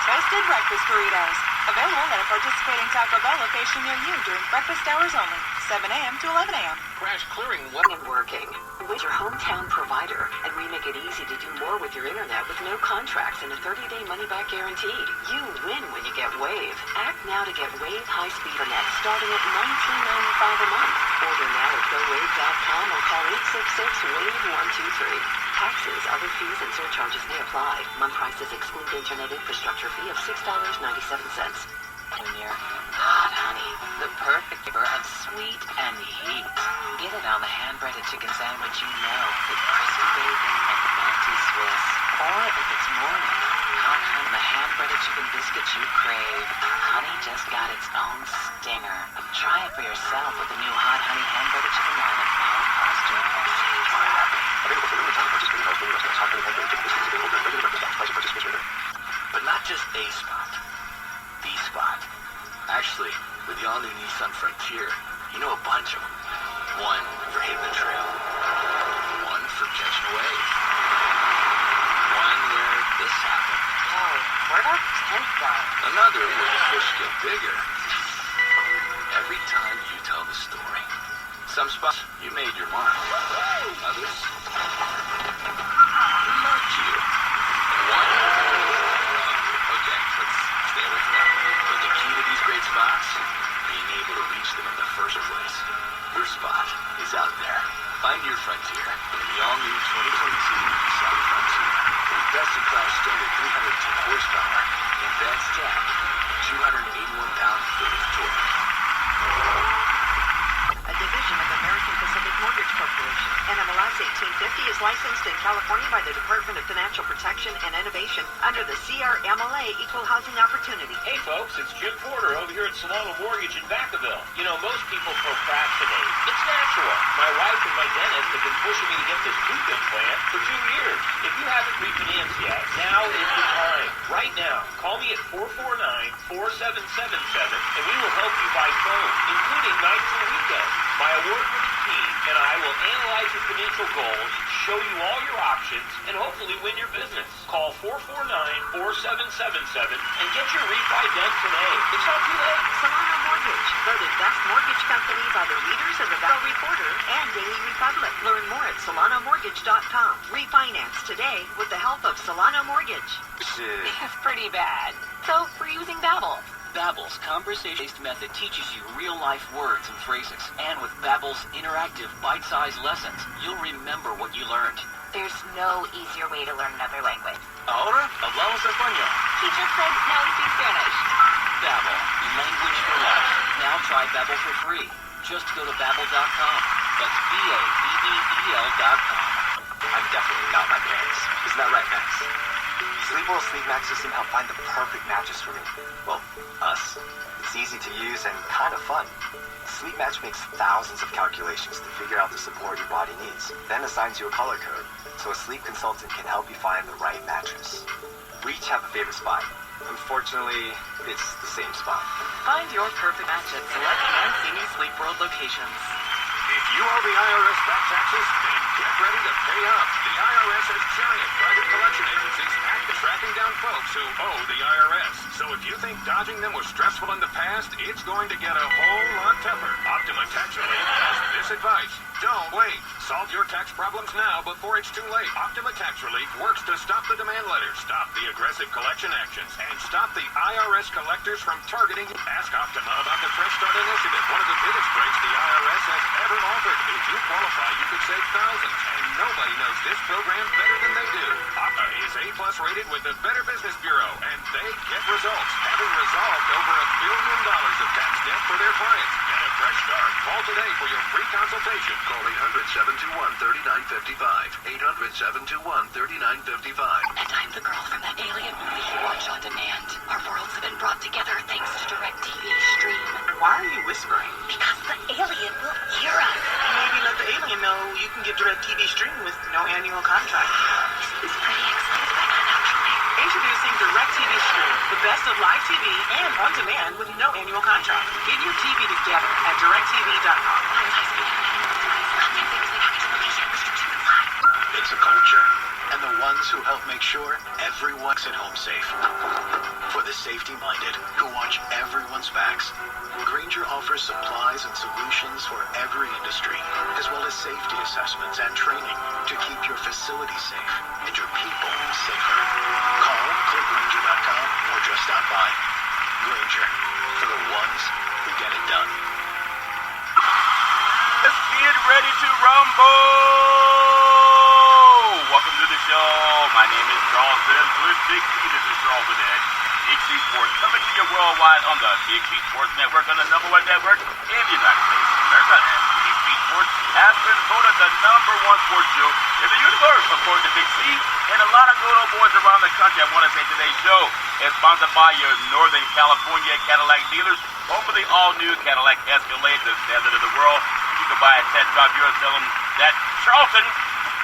Toasted breakfast burritos. Available at a participating Taco Bell location near you during breakfast hours only, 7 a.m. to 11 a.m. Crash clearing and working. With your hometown provider, and we make it easy to do more with your internet with no contracts and a 30-day money-back guarantee. You win when you get Wave. Act now to get Wave high-speed internet starting at $19.95 a month. Order now at gowave.com or call 866-WAVE-123. Taxes, other fees, and surcharges may apply. Month prices exclude internet infrastructure fee of $6.97. Junior. Hot honey, the perfect flavor of sweet and heat. Get it on the hand-breaded chicken sandwich you know, with crispy bacon and melty Swiss. Or if it's morning, hot honey, the hand-breaded chicken biscuits you crave. Honey just got its own stinger. Try it for yourself with the new hot honey hand-breaded chicken lineup now across Junior. Available for limited time participating household restaurants. Hot honey hand-breaded chicken biscuits available during regular breakfast hours. Price of participation may vary. But not just a spot. The spot. Actually, with the all-new Nissan Frontier, you know a bunch of them. One for hitting the trail. One for catching a wave. One where this happened. Oh, where'd our tent go? Another where the fish get bigger. Every time you tell the story. Some spots, you made your mark. Others, marked you. And one, okay, let's stay away from that. But the key to these great spots, being able to reach them in the first place. Your spot is out there. Find your frontier in the all-new 2022 Nissan Frontier. With best-in-class standard 310 horsepower, advanced tech, 281 pound-foot of torque. A division of American Pacific Mortgage Corporation. NMLS 1850 is licensed in California by the Department of Financial Protection and Innovation under the CRMLA Equal Housing Opportunity. Hey folks, it's Jim Porter over here at Solano Mortgage in Vacaville. You know, most people procrastinate. It's natural. My wife and my dentist have been pushing me to get this tooth implant for 2 years. If you haven't refinanced yet, now is the time. Right now, call me at 449-4777 and we will help you by phone, including nights and weekends. My award-winning team and I will analyze your financial goals, show you all your options, and hopefully win your business. Call 449-4777 and get your refi done today. It's not too late. Solano Mortgage, voted best mortgage company by the readers of the Valley Reporter and Daily Republic. Learn more at SolanoMortgage.com. Refinance today with the help of Solano Mortgage. It's pretty bad. So, we're using Babbel. Babbel's conversation-based method teaches you real-life words and phrases. And with Babbel's interactive, bite-sized lessons, you'll remember what you learned. There's no easier way to learn another language. Ahora hablamos español. He just said, now we speak Spanish. Babbel, language for life. Now try Babbel for free. Just go to Babbel.com. That's BABBEL.com. I've definitely got my pants. Isn't that right, Max? Sleepwell Sleep Match System helped find the perfect mattress for me. Well, us. It's easy to use and kind of fun. Sleep Match makes thousands of calculations to figure out the support your body needs, then assigns you a color code, so a sleep consultant can help you find the right mattress. We each have a favorite spot. Unfortunately, it's the same spot. Find your perfect match at select Mancini Sleep World locations. If you owe the IRS back taxes, then get ready to pay up. The IRS has giant private collection agencies active tracking down folks who owe the IRS. So if you think dodging them was stressful in the past, it's going to get a whole lot tougher. Optima Tax Relief has this advice. Don't wait. Solve your tax problems now before it's too late. Optima Tax Relief works to stop the demand letters, stop the aggressive collection actions, and stop the IRS collectors from targeting you. Ask Optima about the Fresh Start Initiative, one of the biggest breaks the IRS has ever offered. If you qualify, you could save thousands, and nobody knows this program better than they do. Optima is A+ rated with the Better Business Bureau, and they get results, having resolved over $1 billion of tax debt for their clients. Get a fresh start. Call today for your free consultation. Call 800-721-3955. 800-721-3955. And I'm the girl from that alien movie you watch on demand. Our worlds have been brought together thanks to DirecTV Stream. Why are you whispering? Because the alien will hear us. Maybe let the alien know you can get DirecTV Stream with no annual contract. This is pretty exciting, actually. Introducing DirecTV Stream, the best of live TV and on demand with no annual contract. Get your TV together at DirecTV.com. It's a culture, and the ones who help make sure everyone's at home safe. For the safety-minded who watch everyone's backs. Grainger offers supplies and solutions for every industry, as well as safety assessments and training to keep your facility safe and your people safer. Call, click Grainger.com, or just stop by. Grainger, for the ones who get it done. Let's get ready to rumble! Welcome to the show. My name is Charleston with Big C. This is Charleston at Big C Sports, coming to you worldwide on the Big C Sports Network, on the number one network in the United States of America. And Big C Sports has been voted the number one sports show in the universe, according to Big C, and a lot of good old boys around the country. I want to say today's show is sponsored by your Northern California Cadillac dealers, home of the all-new Cadillac Escalade, the standard of the world. You can buy a test drive here and tell them that Charleston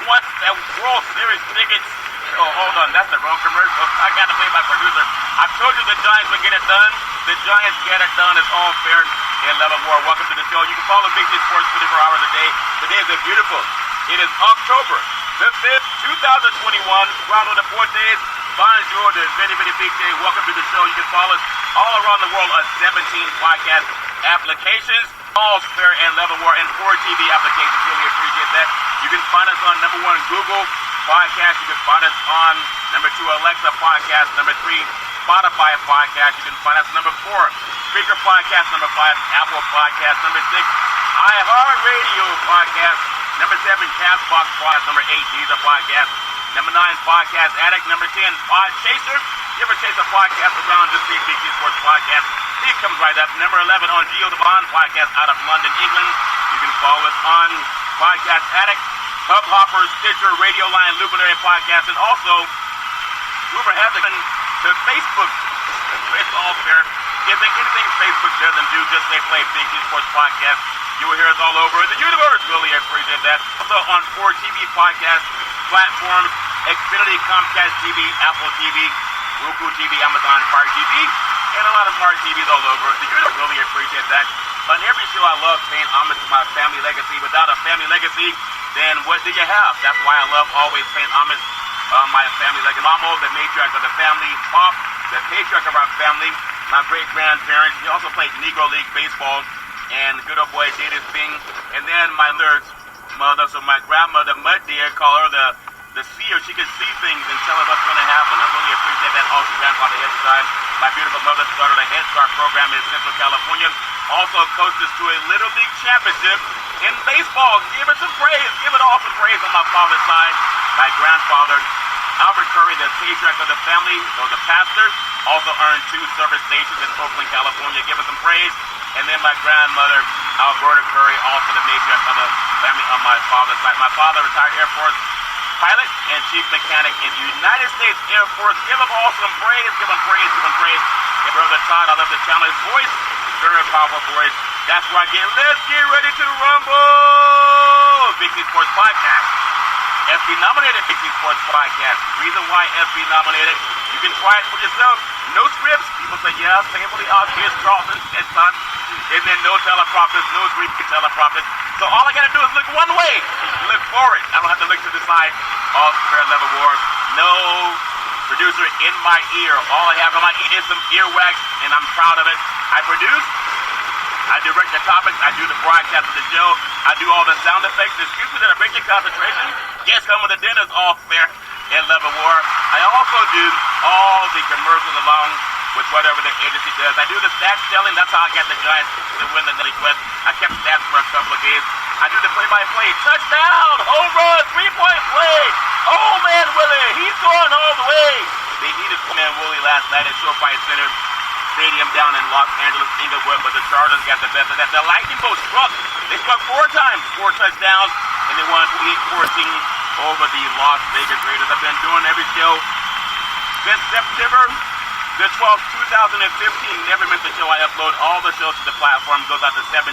wants that World Series tickets. Oh, hold on, that's the wrong commercial. I got to play my producer. I told you the Giants would get it done. The Giants get it done. It's all fair in love and war. Welcome to the show. You can follow Big C Sports 24 hours a day. Today is beautiful. It is October the 5th, 2021. Ronald Deportes. Bonjour to Vinny Vinny Big Day. Welcome to the show. You can follow us all around the world on 17 podcast applications. All fair and level war and 4 TV applications. Really appreciate that. You can find us on number 1 Google Podcast. You can find us on number 2 Alexa Podcast. Number 3 Spotify Podcast. You can find us number 4 Speaker Podcast. Number 5 Apple Podcast. Number 6 iHeartRadio Podcast. Number 7 Castbox Podcast. Number 8 Deezer Podcast. Number 9 Podcast Addict. Number 10 Podchaser. You ever chase a podcast around, just see Big C Sports Podcast. It comes right up. Number 11 on Geo the Bond Podcast out of London, England. You can follow us on Podcast Addict, Hubhopper, Stitcher, Radio Line, Luminary Podcast, and also whoever has it to Facebook. It's all fair. If there's anything Facebook doesn't do, just say play Big C Sports Podcast. You will hear us all over the universe. Really appreciate that. Also on 4 TV podcast platforms, Xfinity, Comcast TV, Apple TV, Roku TV, Amazon Fire TV, and a lot of smart TVs all over. The universe. Really appreciate that. On every show, I love paying homage to my family legacy. Without a family legacy, then what do you have? That's why I love always paying homage my family legacy. Mama, the matriarch of the family. Pop, the patriarch of our family. My great-grandparents. He also played Negro League baseball. And good old boy David Bing. And then my mother, so my grandmother, Mud Deer, call her the seer. She can see things and tell us what's going to happen. I really appreciate that. Also, grandfather Head Start. My beautiful mother started a Head Start program in Central California. Also coached us to a Little League championship in baseball. Give it some praise. Give it all some praise on my father's side. My grandfather, Albert Curry, the patriarch of the family, or the pastor, also earned 2 service stations in Oakland, California. Give us some praise. And then my grandmother, Alberta Curry, also the matriarch of the family on my father's side. My father, retired Air Force pilot and chief mechanic in the United States Air Force. Give him all some praise. Give him praise. Give him praise. And Brother Todd, I love the channel. His voice, very powerful voice. That's where I get. Let's get ready to rumble. Big C Sports Podcast. Espy nominated Big C Sports Podcast. Reason why Espy nominated, you can try it for yourself. No scripts. People say, yeah, painfully obvious, Charleston, and son. And then no teleprompters, no script teleprompters. So all I gotta do is look one way. Look forward. I don't have to look to the side. All fair level war. No producer in my ear. All I have in my ear is some earwax, and I'm proud of it. I produce. I direct the topics. I do the broadcast of the show. I do all the sound effects. Excuse me, did I break your concentration? Yes, come with the dinner's all fair and level war. I also do all the commercials along with whatever the agency does. I do the stats telling. That's how I got the Giants to win the Nelly Quest. I kept stats for a couple of games. I do the play-by-play. Touchdown! Home run! 3-point play! Oh, man, Willie! He's going all the way! They needed man Willie last night at SoFi Center Stadium down in Los Angeles, Inglewood, but the Chargers got the best of that. The Lightning Bolt struck. They struck 4 times, 4 touchdowns, and they won 28-14 over the Las Vegas Raiders. I've been doing every show since September the 12th, 2015. Never miss a show. I upload all the shows to the platform. Goes out to 17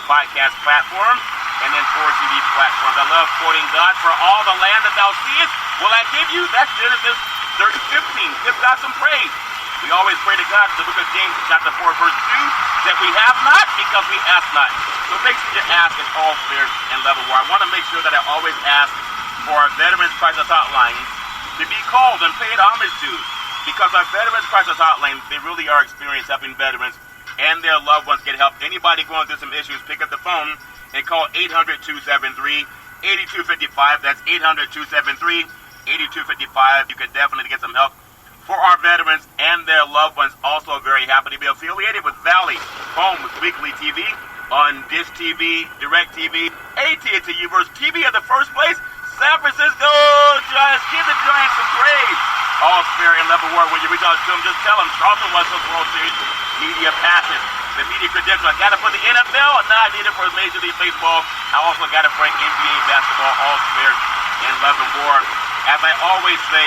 podcast platforms and then 4 TV platforms. I love quoting God. For all the land that thou seest will I give you. That's Genesis 30:15. Give God some praise. We always pray to God in the book of James chapter 4 verse 2 that we have not because we ask not. So make sure you ask in all fair and level war. I want to make sure that I always ask for our Veterans Crisis Hotline to be called and paid homage to. because our Veterans Crisis Hotline, they really are experienced helping veterans and their loved ones get help. Anybody going through some issues, pick up the phone and call 800-273-8255. That's 800-273-8255. You can definitely get some help for our veterans and their loved ones. Also very happy to be affiliated with Valley Home Weekly TV on Dish TV, Direct TV, AT&T Uverse TV in the first place. San Francisco Giants, give the Giants some praise. All fair and level war. When you reach out to them, just tell them Charleston West Coast World Series media passes. The media credential. I got it for the NFL. Now I need it for Major League Baseball. I also got it for NBA basketball. All fair and level war. As I always say,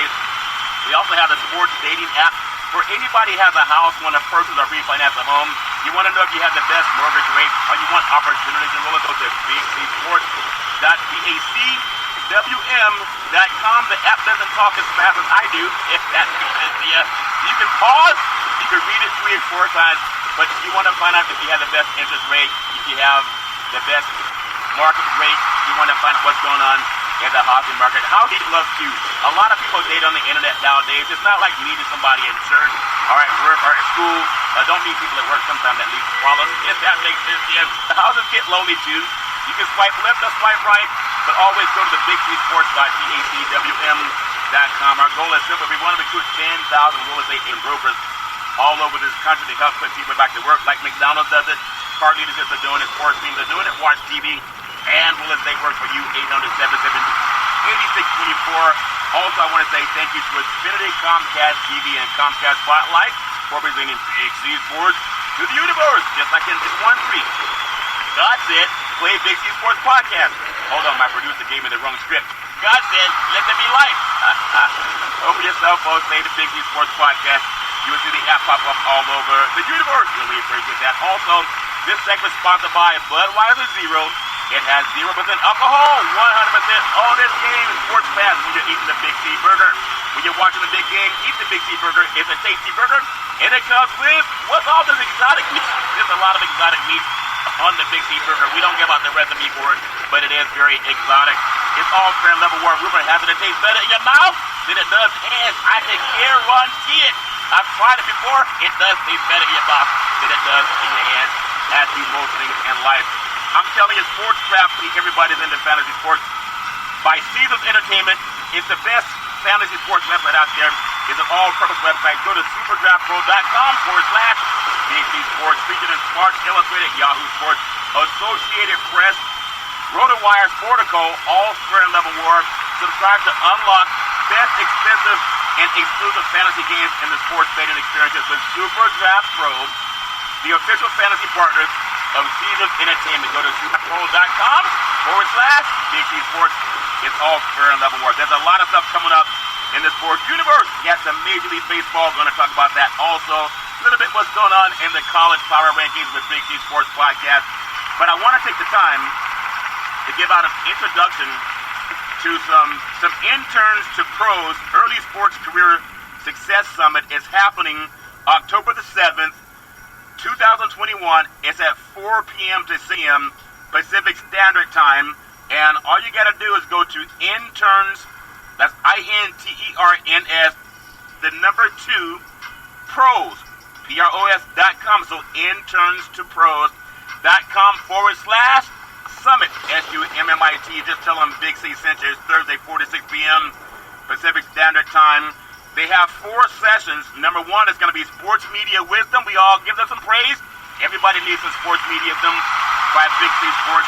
we also have the sports dating app. For anybody who has a house, want to purchase or refinance a home, you want to know if you have the best mortgage rate, or you want opportunities, and we'll go to bigcsports.wm.com. The app doesn't talk as fast as I do, if that makes sense to you. You can pause, you can read it 3 or 4 times, but you want to find out if you have the best interest rate, if you have the best market rate, you want to find out what's going on in the housing market. How he loves to. A lot of people date on the internet nowadays. It's not like meeting somebody in church or at work or at school. Don't meet people at work sometimes that leads to problems. If that makes sense, yes. The houses get lonely too. You can swipe left or swipe right, but always go to the bigcsports.com. Our goal is simple. We want to recruit 10,000 real estate and brokers all over this country to help put people back to work like McDonald's does it. Car leaderships are doing it. Sports teams are doing it. Watch TV. And will estate work for you, 800-770-8624. Also, I want to say thank you to Xfinity, Comcast TV, and Comcast Spotlight for presenting Big C Sports to the universe, just like in 1-3. God said, play Big C Sports Podcast. Hold on, my producer gave me the wrong script. God said, let there be light. Open your cell phone, say the Big C Sports Podcast. You will see the app pop up all over the universe. Really appreciate that. Also, this segment is sponsored by Budweiser Zero. It has 0% alcohol, 100% on this game. Sports Pass when you're eating the Big C Burger. When you're watching the big game, eat the Big C Burger. It's a tasty burger, and it comes with, what's all this exotic meat? There's a lot of exotic meat on the Big C Burger. We don't give out the recipe for it, but it is very exotic. It's all fair level war. We're going to have it taste better in your mouth than it does in hands. I can guarantee it. I've tried it before. It does taste better in your mouth than it does in your hands, as do most things in life. I'm telling you, Sports Draft League, everybody's into fantasy sports. By Caesars Entertainment, it's the best fantasy sports website out there. It's an all-purpose website. Go to superdraftpro.com/BC Sports, featured in Sports Illustrated, Yahoo Sports, Associated Press, RotoWire, Sportico, all fair and level war. Subscribe to unlock best, expensive, and exclusive fantasy games in the sports betting experiences with Super Draft Pro, the official fantasy partners of Caesars Entertainment. Go to superpro.com/BC Sports. It's all fair and level war. There's a lot of stuff coming up in the sports universe. Yes, the Major League Baseball. Going to talk about that also. A little bit what's going on in the college power rankings with Big C Sports Podcast. But I want to take the time to give out an introduction to some interns to pros. Early Sports Career Success Summit is happening October the 7th. 2021, it's at 4 p.m. to 6 p.m. Pacific Standard Time, and all you got to do is go to interns, that's INTERNS, the number 2, pros, PROS.com, so interns to pros.com/summit, SUMMIT. Just tell them Big C sent you. It's Thursday, 4 to 6 p.m. Pacific Standard Time. They have 4 sessions. Number 1 is going to be sports media wisdom. We all give them some praise. Everybody needs some sports media wisdom by Big C Sports.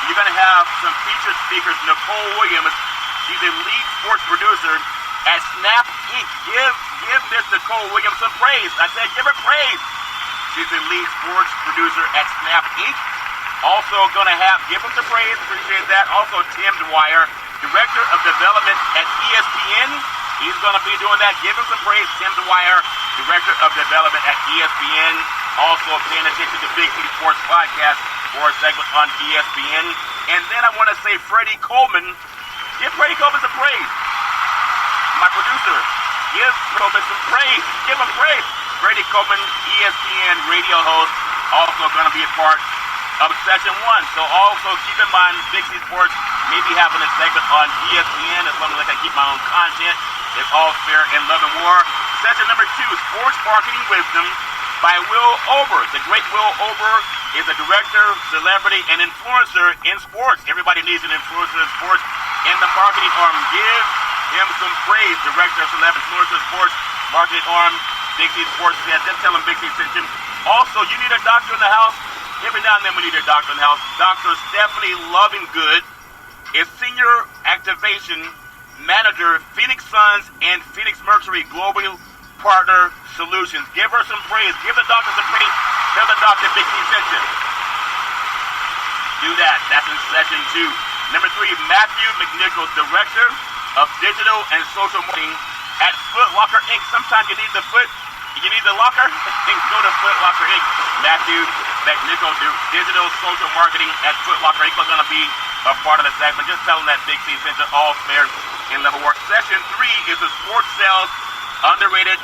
You're going to have some featured speakers. Nicole Williams, she's a lead sports producer at Snap Inc. Give this Nicole Williams some praise. I said give her praise. She's a lead sports producer at Snap Inc. Also going to give him some praise. Appreciate that. Also Tim Dwyer, Director of Development at ESPN. He's going to be doing that. Give him some praise. Tim Dwyer, Director of Development at ESPN. Also paying attention to Big C Sports Podcast for a segment on ESPN. And then I want to say Freddie Coleman. Give Freddie Coleman some praise. My producer. Give Coleman some praise. Give him praise. Freddie Coleman, ESPN radio host, also going to be a part of Session 1. So also keep in mind, Big C Sports may be having a segment on ESPN as long as I can keep my own content. It's all fair in love and war. Session number 2, Sports Marketing Wisdom by Will Ober. The great Will Ober is a director, celebrity, and influencer in sports. Everybody needs an influencer in sports. In the marketing arm, give him some praise. Director, celebrity, influencer, sports, marketing arm, Big C Sports said. Just tell him Big C sent you. Also, you need a doctor in the house. Every now and then we need a doctor in the house. Dr. Stephanie Lovingood is Senior Activation Manager, Phoenix Suns and Phoenix Mercury Global Partner Solutions. Give her some praise. Give the doctor some praise. Tell the doctor Big C sent you. Do that. That's in session 2. Number 3, Matthew McNichol, Director of Digital and Social Marketing at Foot Locker Inc. Sometimes you need the foot. You need the locker? Go to Foot Locker Inc. Matthew McNichol, Digital Social Marketing at Foot Locker Inc. is going to be a part of the segment. Just tell them that Big C sent you. All fair in level work. Session 3 is the sports sales, underrated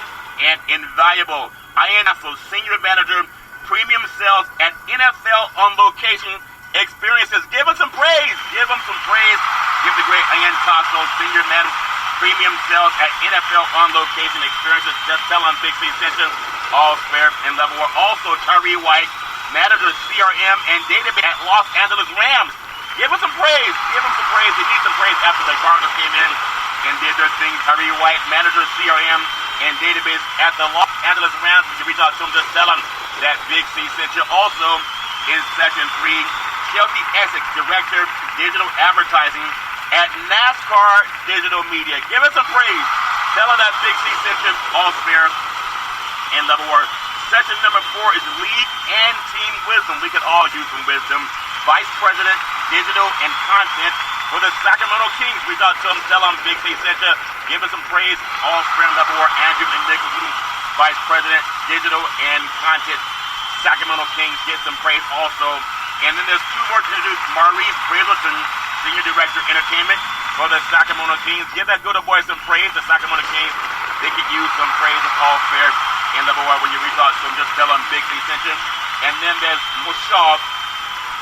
and invaluable. I am also Senior Manager, Premium Sales at NFL On Location Experiences. Give them some praise. Give them some praise. Give the great Ian Tasso, Senior Manager, Premium Sales at NFL On Location Experiences. Just tell them Big C sent you. All fair and level work. Also, Tyree White, Manager, CRM and Database at Los Angeles Rams. Give him some praise. Give him some praise. They need some praise after the Cardinals came in and did their thing. Tyree White, Manager, CRM and Database at the Los Angeles Rams. When you reach out to him, just tell him that Big C sent you. Also, in Session 3, Chelsea Essex, Director, Digital Advertising at NASCAR Digital Media. Give us some praise. Tell her that Big C sent you. All fair and level work. Session number 4 is League and Team Wisdom. We could all use some wisdom. Vice President, Digital and Content for the Sacramento Kings. Reach out to them. Tell them Big C sent you. Give us some praise. All fair and level work. Andrew and Nicholson, Vice President, Digital and Content, Sacramento Kings. Get some praise also. And then there's 2 more to introduce. Maurice Brazelton, Senior Director, Entertainment for the Sacramento Kings. Give that good boy some praise. The Sacramento Kings, they could use some praise. It's all fair. And level one, when you reach out to them, just tell them Big C sent you. And then there's Shaw.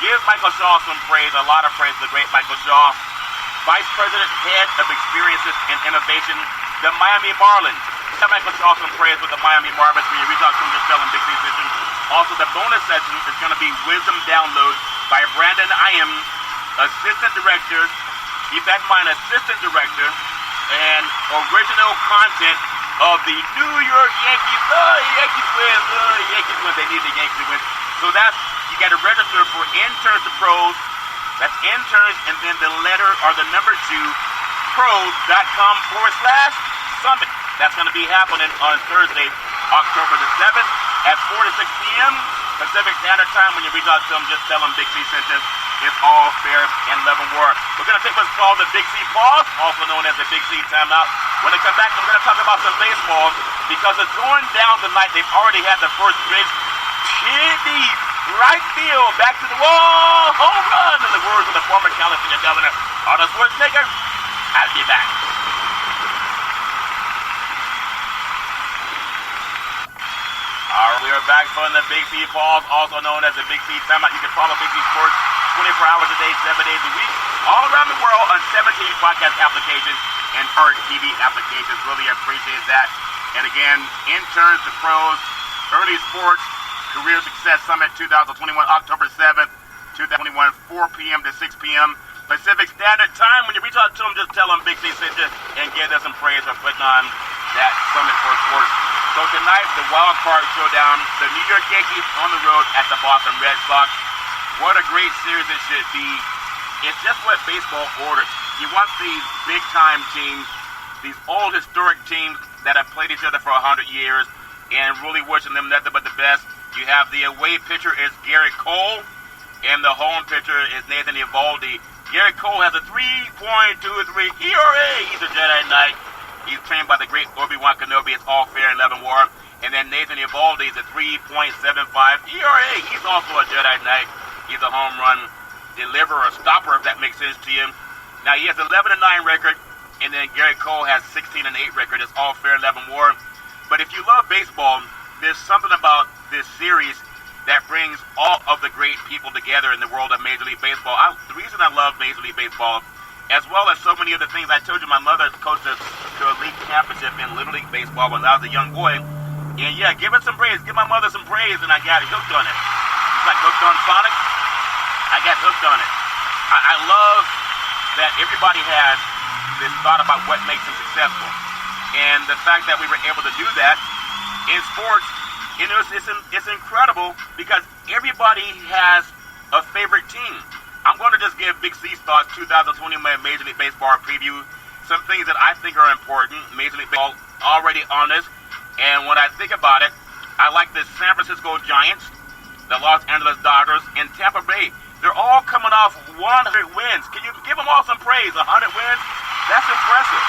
Give Michael Shaw some praise. A lot of praise to the great Michael Shaw. Vice President, Head of Experiences and Innovation, the Miami Marlins. Tell Michael Shaw some praise with the Miami Marlins. When you reach out to them, just tell them Big C sent you. Also, the bonus session is going to be Wisdom Download by Brandon Iam, Assistant Director. Keep that in mind, Assistant Director and Original Content of the New York Yankees. Yankees win. Yankees win. They need the Yankees to win. So that's, you got to register for Interns to Pros. That's interns and then the letter or the number 2, pros.com/summit. That's going to be happening on Thursday, October the 7th at 4 to 6 p.m. Pacific Standard Time. When you reach out to them, just tell them Big C sent you. It's all fair and level work. We're going to take what's called the Big C pause, also known as the Big C timeout. When they come back, we're going to talk about some baseball because it's going down tonight. They've already had the first pitch. Kitty, right field, back to the wall, home run, in the words of the former California Governor, Arnold Schwarzenegger. I'll be back. All right, we are back from the Big C pause, also known as the Big C timeout. You can follow Big C Sports 24 hours a day, 7 days a week, all around the world on 17 podcast applications and Hard TV applications. Really appreciate that. And again, Interns to Pros, Early Sports Career Success Summit 2021, October 7th, 2021, 4 p.m. to 6 p.m. Pacific Standard Time. When you reach out to them, just tell them Big C sent you and give them some praise for putting on that Summit for Sports. So tonight, the wild card showdown, the New York Yankees on the road at the Boston Red Sox. What a great series it should be. It's just what baseball orders. You want these big-time teams, these old historic teams that have played each other for 100 years and really wishing them nothing but the best. You have the away pitcher is Garrett Cole, and the home pitcher is Nathan Eovaldi. Garrett Cole has a 3.23 ERA. He's a Jedi Knight. He's trained by the great Obi-Wan Kenobi. It's all fair in 11 war. And then Nathan Eovaldi is a 3.75 ERA. He's also a Jedi Knight. He's a home run deliverer, stopper, if that makes sense to you. Now, he has 11-9 record, and then Garrett Cole has 16-8 record. It's all fair in 11 war. But if you love baseball, there's something about this series that brings all of the great people together in the world of Major League Baseball. The reason I love Major League Baseball as well as so many other things. I told you my mother coached us to a league championship in Little League Baseball when I was a young boy. And yeah, give it some praise. Give my mother some praise, and I got hooked on it. It's like hooked on Sonic. I got hooked on it. I love that everybody has this thought about what makes them successful. And the fact that we were able to do that in sports, you know, it's incredible because everybody has a favorite team. I'm going to just give Big C's thoughts, 2020 Major League Baseball preview. Some things that I think are important. Major League Baseball already on this. And when I think about it, I like the San Francisco Giants, the Los Angeles Dodgers, and Tampa Bay. They're all coming off 100 wins. Can you give them all some praise? 100 wins? That's impressive.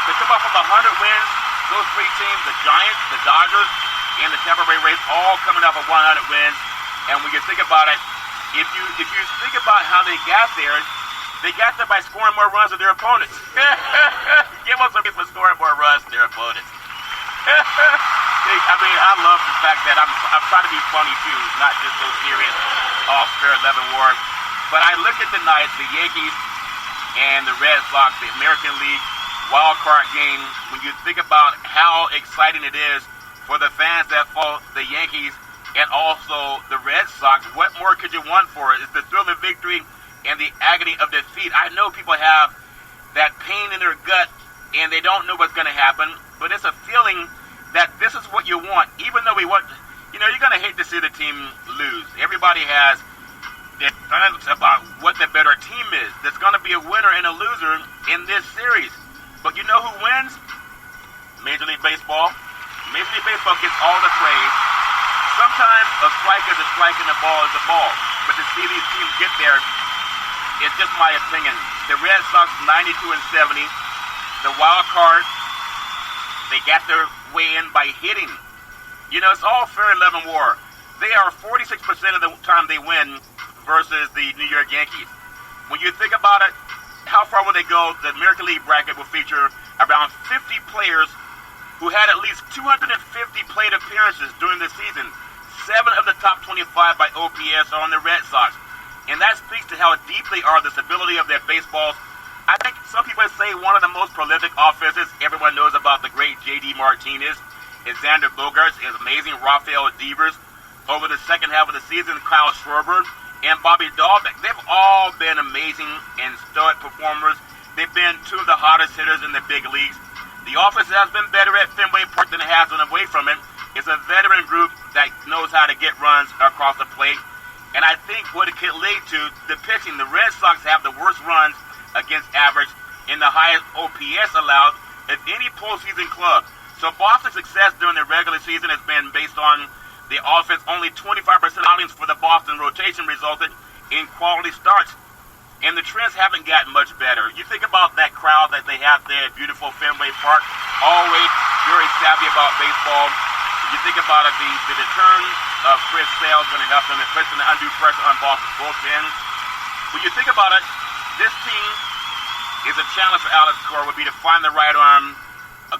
To come off from 100 wins, those three teams, the Giants, the Dodgers, and the Tampa Bay Rays, all coming off of 100 wins. And when you think about it, if you think about how they got there by scoring more runs than their opponents. Give them some people scoring more runs than their opponents. I mean, I love the fact that I'm trying to be funny too, not just so serious, all fair 11 war. But I look at tonight, the Yankees and the Red Sox, the American League wild card game. When you think about how exciting it is for the fans that follow the Yankees and also the Red Sox, what more could you want for it? It's the thrill of victory and the agony of defeat. I know people have that pain in their gut and they don't know what's going to happen, but it's a feeling that this is what you want, even though you're going to hate to see the team lose. Everybody has their thoughts about what the better team is. There's going to be a winner and a loser in this series. But you know who wins? Major League Baseball. Major League Baseball gets all the praise. Sometimes a strike is a strike and a ball is a ball. But to see these teams get there, it's just my opinion. The Red Sox 92-70. The wild card, they got their way in by hitting. You know, it's all fair 11 war. They are 46% of the time they win versus the New York Yankees. When you think about it, how far will they go? The American League bracket will feature around 50 players who had at least 250 plate appearances during the season. 7 of the top 25 by OPS are on the Red Sox. And that speaks to how deep they are, the stability of their baseballs. I think some people say one of the most prolific offenses. Everyone knows about the great J.D. Martinez, Xander Bogaerts, is amazing Rafael Devers. Over the second half of the season, Kyle Schwarber and Bobby Dahlbeck. They've all been amazing and stoic performers. They've been two of the hottest hitters in the big leagues. The offense has been better at Fenway Park than it has been away from it. It's a veteran group that knows how to get runs across the plate. And I think what it could lead to, the pitching, the Red Sox have the worst runs against average and the highest OPS allowed of any postseason club. So Boston's success during the regular season has been based on the offense. Only 25% outings for the Boston rotation resulted in quality starts. And the trends haven't gotten much better. You think about that crowd that they have there at beautiful Fenway Park, always very savvy about baseball. You think about it, the return of Chris Sale is going to help them in placing the undue pressure on Boston's bullpen. When you think about it, this team is a challenge for Alex Cora would be to find the right arm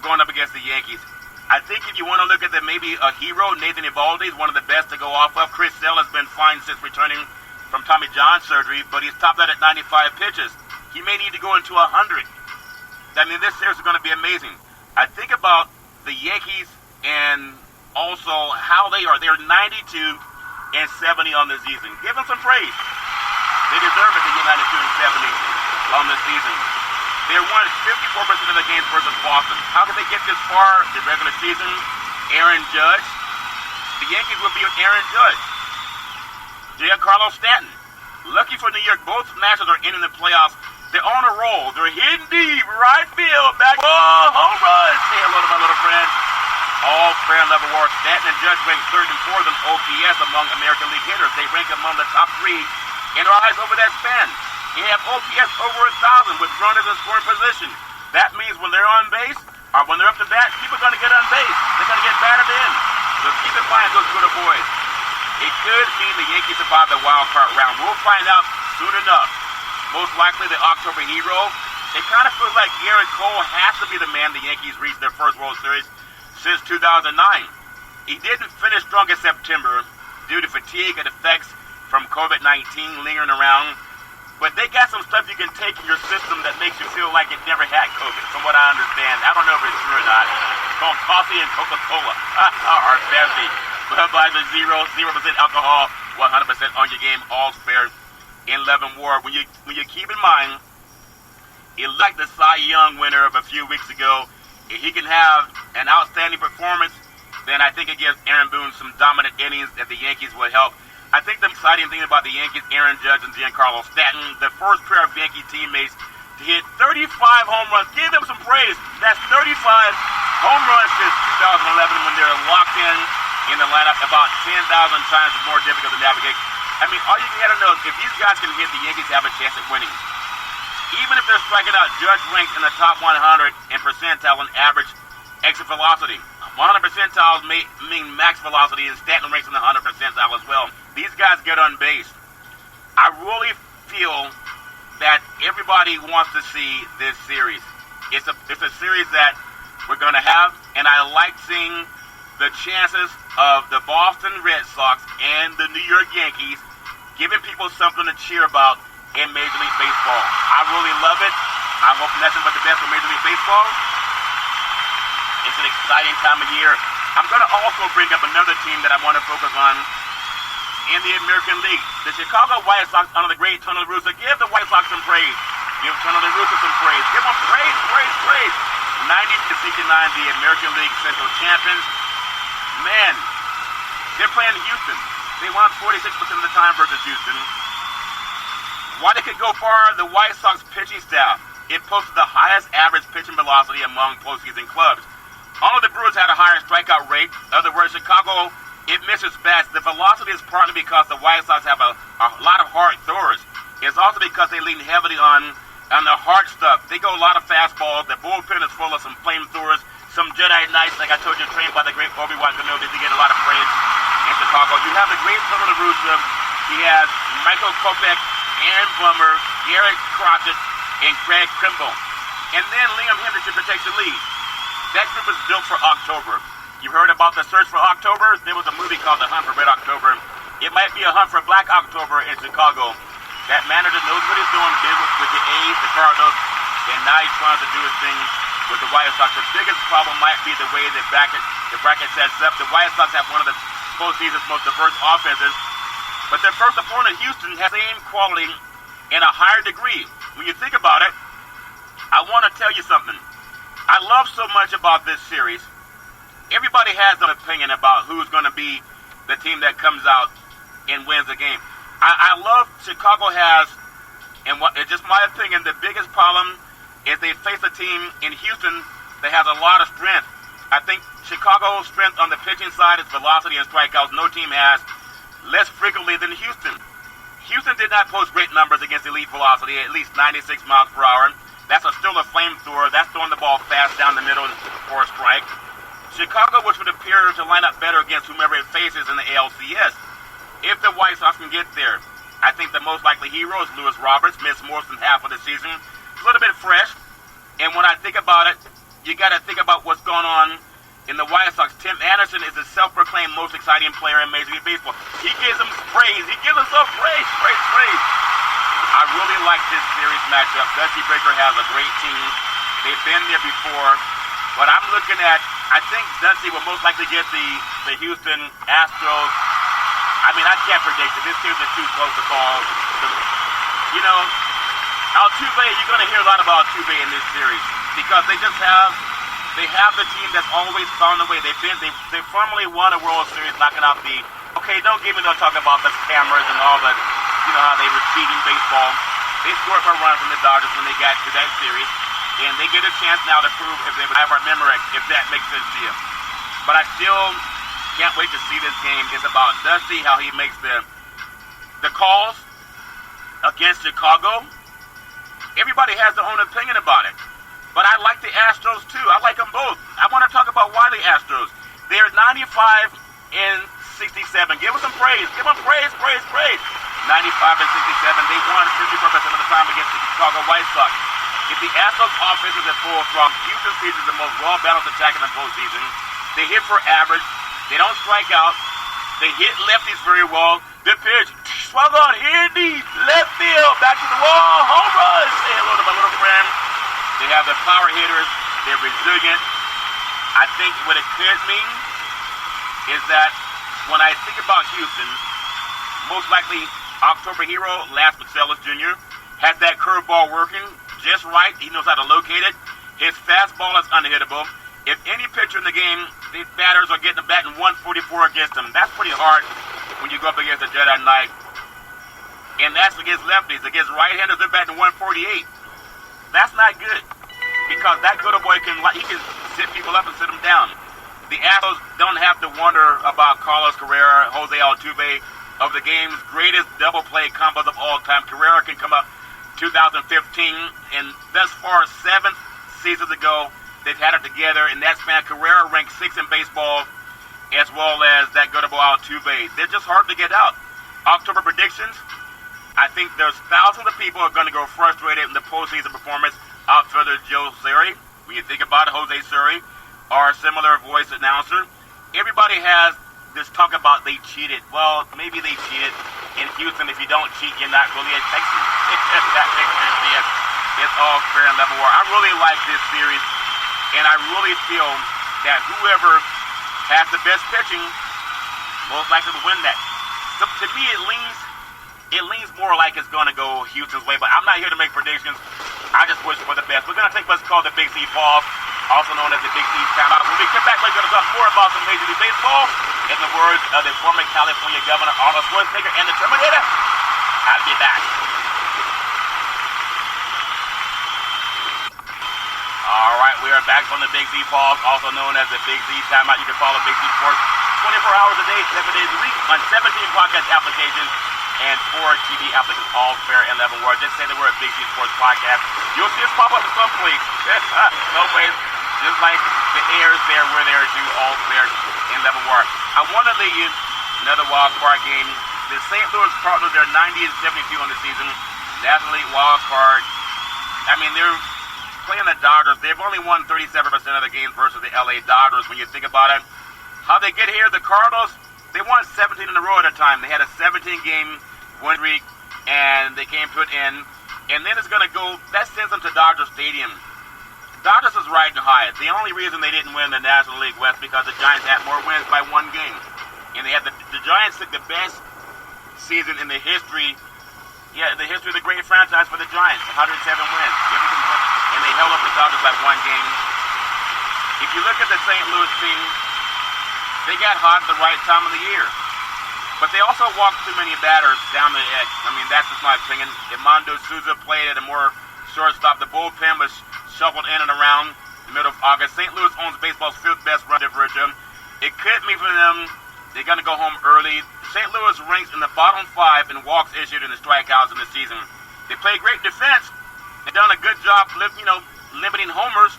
going up against the Yankees. I think if you want to look at maybe a hero, Nathan Eovaldi is one of the best to go off of. Chris Sale has been fine since returning from Tommy John surgery, but he's topped out at 95 pitches. He may need to go into 100. I mean, this series is going to be amazing. I think about the Yankees and also how they are. They're 92-70 on the season. Give them some praise. They deserve it to get 92-70 on the season. They won 54% of the games versus Boston. How could they get this far? The regular season, Aaron Judge. The Yankees will be with Aaron Judge. Giancarlo Stanton. Lucky for New York, both matches are in the playoffs. They're on a roll. They're hitting deep, right field, back. Whoa, home runs. Say hello to my little friend. All fair level war. Stanton and Judge rank third and fourth in OPS among American League hitters. They rank among the top 3 in rise over that span. They have OPS over 1,000 with runners in scoring position. That means when they're on base or when they're up to bat, people are going to get on base. They're going to get batted in. So keep in mind those good boys. It could mean the Yankees survive the wild card round. We'll find out soon enough. Most likely the October hero. It kind of feels like Garrett Cole has to be the man the Yankees reached their first World Series since 2009. He didn't finish strong in September due to fatigue and effects from COVID-19 lingering around. But they got some stuff you can take in your system that makes you feel like it never had COVID, from what I understand. I don't know if it's true or not. It's called coffee and Coca-Cola. Or Pepsi. Budweiser 0% alcohol, 100% on your game, all spared in Love and War. When you keep in mind, like the Cy Young winner of a few weeks ago, if he can have an outstanding performance, then I think it gives Aaron Boone some dominant innings that the Yankees will help. I think the exciting thing about the Yankees, Aaron Judge and Giancarlo Stanton, the first pair of Yankee teammates to hit 35 home runs. Give them some praise. That's 35 home runs since 2011 when they're locked in the lineup about 10,000 times more difficult to navigate. I mean, all you got to know is if these guys can hit, the Yankees have a chance at winning. Even if they're striking out, Judge ranks in the top 100 in percentile on average exit velocity. 100 percentiles mean max velocity, and Stanton ranks in the 100 percentile as well. These guys get on base. I really feel that everybody wants to see this series. It's a series that we're going to have, and I like seeing the chances of the Boston Red Sox and the New York Yankees giving people something to cheer about in Major League Baseball. I really love it. I hope nothing but the best for Major League Baseball. It's an exciting time of year. I'm going to also bring up another team that I want to focus on in the American League. The Chicago White Sox under the great Tony La Russa. Give the White Sox some praise. Give Tony La Russa some praise. Give them praise, praise, praise. 90-69, the American League Central champions. Man, they're playing Houston. They won 46% of the time versus Houston. Why they could go far, the White Sox pitching staff. It posted the highest average pitching velocity among postseason clubs. Only the Brewers had a higher strikeout rate. In other words, Chicago, it misses bats. The velocity is partly because the White Sox have a lot of hard throwers. It's also because they lean heavily on the hard stuff. They go a lot of fastballs. The bullpen is full of some flamethrowers, some Jedi Knights, like I told you, trained by the great Obi-Wan Kenobi. They get a lot of praise in Chicago. You have the great Tony La Russa. He has Michael Kopech, Aaron Bummer, Garrett Crotchet, and Craig Kimbrell. And then Liam Hendrickson takes the lead. That group is built for October. You heard about the search for October? There was a movie called The Hunt for Red October. It might be a hunt for Black October in Chicago. That manager knows what he's doing, did with the A's, the Cardinals, and now he's trying to do his thing with the White Sox. The biggest problem might be the way the bracket sets up. The White Sox have one of the postseason's most diverse offenses, but their first opponent, Houston, has the same quality in a higher degree. When you think about it, I want to tell you something. I love so much about this series. Everybody has an opinion about who's going to be the team that comes out and wins the game. I love Chicago has, and it's just my opinion, the biggest problem is they face a team in Houston that has a lot of strength. I think Chicago's strength on the pitching side is velocity and strikeouts. No team has less frequently than Houston. Houston did not post great numbers against elite velocity, at least 96 miles per hour. That's still a flamethrower. That's throwing the ball fast down the middle for a strike. Chicago, which would appear to line up better against whomever it faces in the ALCS. If the White Sox can get there, I think the most likely hero is Lewis Roberts, missed more than half of the season. A little bit fresh. And when I think about it, you got to think about what's going on in the White Sox. Tim Anderson is the self-proclaimed most exciting player in Major League Baseball. He gives them praise. He gives them some praise. I really like this series matchup. Dusty Baker has a great team. They've been there before. But I'm looking at, I think Dusty will most likely get the Houston Astros. I mean, I can't predict it. This series is too close to call. You know, Altuve, you're going to hear a lot about Altuve in this series because they have the team that's always found a way. They formerly won a World Series knocking out the, okay, don't give me no talk about the cameras and all that, you know, how they were cheating baseball. They scored for a run from the Dodgers when they got to that series, and they get a chance now to prove if they would have our Memorex, if that makes sense to you. But I still can't wait to see this game. It's about Dusty, how he makes the calls against Chicago. Everybody has their own opinion about it. But I like the Astros too. I like them both. I want to talk about why the Astros. They're 95 and 67. Give them some praise. Give them praise. 95 and 67. They won 54% of the time against the Chicago White Sox. If the Astros offense is at full throttle, Houston's pitch is the most well-balanced attack in the postseason. They hit for average. They don't strike out. They hit lefties very well. The pitch swung on here deep, left field, back to the wall, home run. Say hello to my little friend. They have the power hitters. They're resilient. I think what it could mean is that when I think about Houston, most likely October hero, Lance Marcellus Jr., has that curveball working just right. He knows how to locate it. His fastball is unhittable. If any pitcher in the game, these batters are getting a bat in 144 against him. That's pretty hard when you go up against a Jedi Knight. And that's against lefties. Against right-handers, they're batting 148. That's not good. Because that good boy can sit people up and sit them down. The Astros don't have to wonder about Carlos Carrera, Jose Altuve, of the game's greatest double play combos of all time. Carrera can come up 2015, and thus far, 7 seasons ago, they've had it together. In that span, Carrera ranked 6th in baseball, as well as that good boy Altuve. They're just hard to get out. October predictions, I think there's thousands of people who are going to go frustrated in the postseason performance. Outfielder Joe Surrey, when you think about it, Jose Surrey, our similar voice announcer. Everybody has this talk about they cheated. Well, maybe they cheated. In Houston, if you don't cheat, you're not really a Texan. That makes sense. Yes, it's all fair and level war. I really like this series, and I really feel that whoever has the best pitching most likely to win that. So to me, it leans more like it's going to go Houston's way, but I'm not here to make predictions. I just wish for the best. We're going to take what's called the Big C pause, also known as the Big C timeout. When we come back, we're going to talk more about some Major League Baseball. In the words of the former California Governor Arnold Schwarzenegger and the Terminator, I'll be back. All right, we are back from the Big Z pause, also known as the Big Z timeout. You can follow Big Z Sports 24 hours a day, 7 days a week on 17 podcast applications and 4 TV applications, all fair and level word. Just say the word Big Z Sports Podcast. You'll see us pop up in some place. No place. Just like the air is there, we're there too, all fair and level word. I want to leave you another wild card game. The St. Louis Cardinals are 90-72 on the season. National League wild card. I mean, they're playing the Dodgers. They've only won 37% of the games versus the LA Dodgers. When you think about it, how they get here, the Cardinals, they won 17 in a row at a time. They had a 17-game win streak, and they came to an end. And then it's going to go, that sends them to Dodger Stadium. Dodgers is riding high. The only reason they didn't win the National League West because the Giants had more wins by 1 game. And they had the Giants took the best season in the history, the history of the great franchise for the Giants, 107 wins. And they held up the Dodgers by 1 game. If you look at the St. Louis team, they got hot at the right time of the year. But they also walked too many batters down the edge. I mean, that's just my opinion. Edmundo Souza played at a more shortstop. The bullpen was shuffled in and around the middle of August. St. Louis owns baseball's 5th best run differential. It could mean for them they're going to go home early. St. Louis ranks in the bottom 5 in walks issued and the strikeouts in the season. They play great defense and done a good job, limiting homers.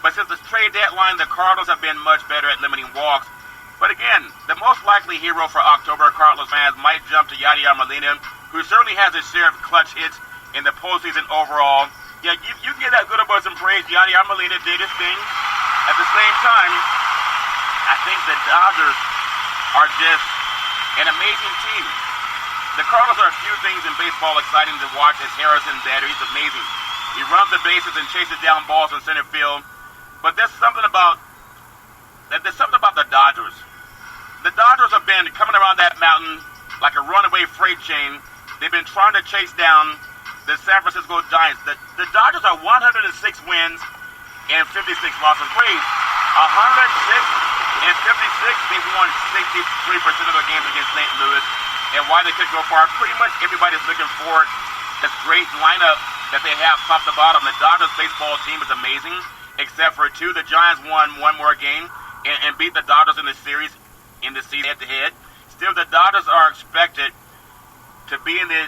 But since the trade deadline, the Cardinals have been much better at limiting walks. But again, the most likely hero for October Cardinals fans might jump to Yadier Molina, who certainly has his share of clutch hits in the postseason overall. Yeah, you can get that good about some praise. Yadier Molina did his thing. At the same time, I think the Dodgers are just an amazing team. The Cardinals are a few things in baseball exciting to watch as Harrison batter. He's amazing. He runs the bases and chases down balls in center field. But there's something about the Dodgers. The Dodgers have been coming around that mountain like a runaway freight train. They've been trying to chase down the San Francisco Giants. The Dodgers are 106 wins and 56 losses. Wait, 106 and 56? They've won 63% of their games against St. Louis. And why they could go far, pretty much everybody's looking forward. This great lineup that they have top to bottom. The Dodgers baseball team is amazing, except for 2. The Giants won 1 more game and beat the Dodgers in the series in the season head-to-head. Still, the Dodgers are expected to be in the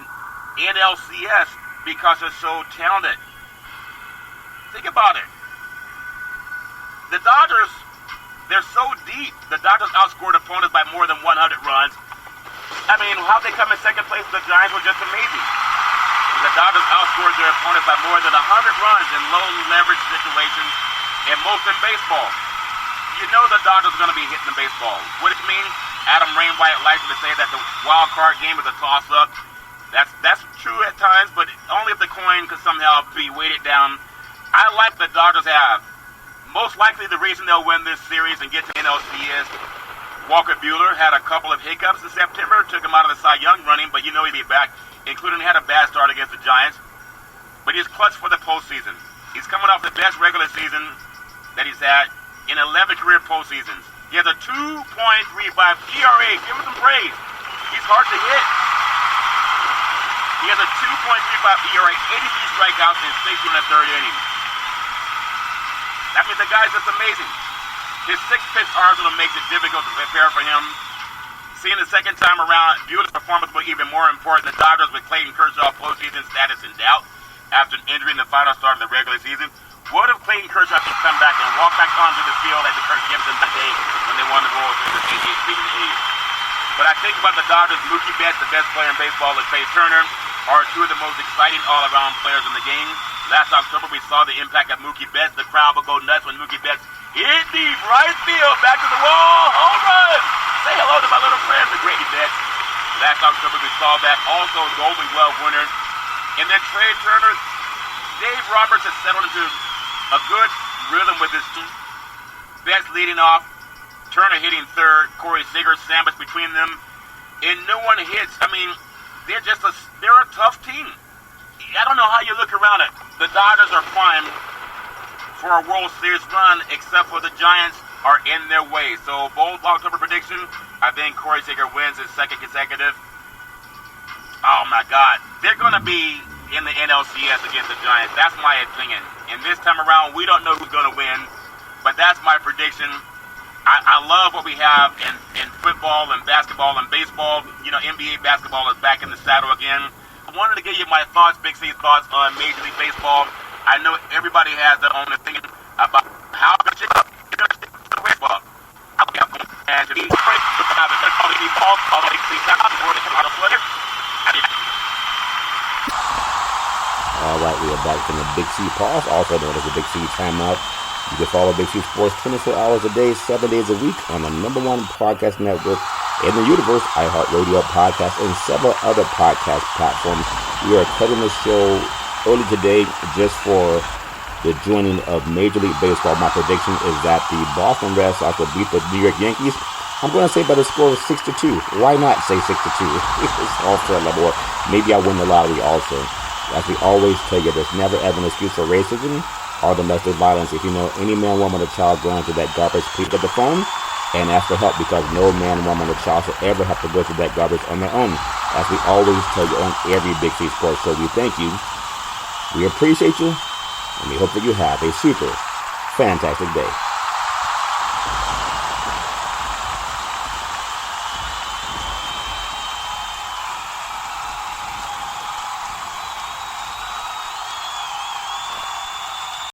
NLCS because they're so talented. Think about it. The Dodgers, they're so deep. The Dodgers outscored opponents by more than 100 runs. I mean, how they come in second place with the Giants was just amazing. The Dodgers outscored their opponents by more than 100 runs in low-leverage situations, and most in baseball. You know the Dodgers are going to be hitting the baseball. What it means, Adam Rainwright likes to say that the wild card game is a toss-up. That's true at times, but only if the coin could somehow be weighted down. I like the Dodgers have. Most likely the reason they'll win this series and get to NLCS. Walker Buehler had a couple of hiccups in September, took him out of the Cy Young running, but you know he'd be back, including had a bad start against the Giants. But he's clutch for the postseason. He's coming off the best regular season that he's had in 11 career postseasons. He has a 2.35 ERA. Give him some praise. He's hard to hit. He has a 2.35 ERA, 83 strikeouts, and 60 in the third inning. I mean, the guy's just amazing. His 6-pitch arsenal makes it difficult to prepare for him. Seeing the second time around, Buehler's performance was even more important. The Dodgers with Clayton Kershaw postseason status in doubt after an injury in the final start of the regular season. What if Clayton Kershaw could come back and walk back onto the field as the Kirk Gibson today when they won the World Series in 88 beating the A's? But I think about the Dodgers, Mookie Betts, the best player in baseball, and Trey Turner are two of the most exciting all-around players in the game. Last October, we saw the impact of Mookie Betts. The crowd would go nuts when Mookie Betts hit deep right field, back to the wall, home run. Say hello to my little friend, the Grady Betts. Last October, we saw that. Also, Golden Glove winner. And then Trey Turner, Dave Roberts has settled into a good rhythm with his team. Betts leading off, Turner hitting third, Corey Seager sandwiched between them, and no one hits. I mean, they're a tough team. I don't know how you look around it. The Dodgers are primed for a World Series run, except for the Giants are in their way. So, bold October prediction, I think Corey Seager wins his second consecutive. Oh my God. They're going to be in the NLCS against the Giants. That's my opinion. And this time around, we don't know who's going to win, but that's my prediction. I love what we have in football and basketball and baseball. You know, NBA basketball is back in the saddle again. I wanted to give you my thoughts, Big C's thoughts on Major League Baseball. I know everybody has their own opinion about how to shake up baseball. And to be afraid to have a quality ball, although they see that before they come out of footer. All right, we are back from the Big C Pause, also known as the Big C Timeout. You can follow Big C Sports 24 hours a day, 7 days a week on the #1 podcast network in the universe, iHeartRadio podcast, and several other podcast platforms. We are cutting the show early today just for the joining of Major League Baseball. My prediction is that the Boston Red Sox will beat the New York Yankees. I'm going to say by the score of 6-2. Why not say 6-2? It's all fair level. Maybe I win the lottery also. As we always tell you, there's never ever an excuse for racism or domestic violence. If you know any man, woman, or child going through that garbage, please get the phone and ask for help, because no man, woman, or child should ever have to go through that garbage on their own. As we always tell you on every Big C Sports show, we thank you, we appreciate you, and we hope that you have a super fantastic day.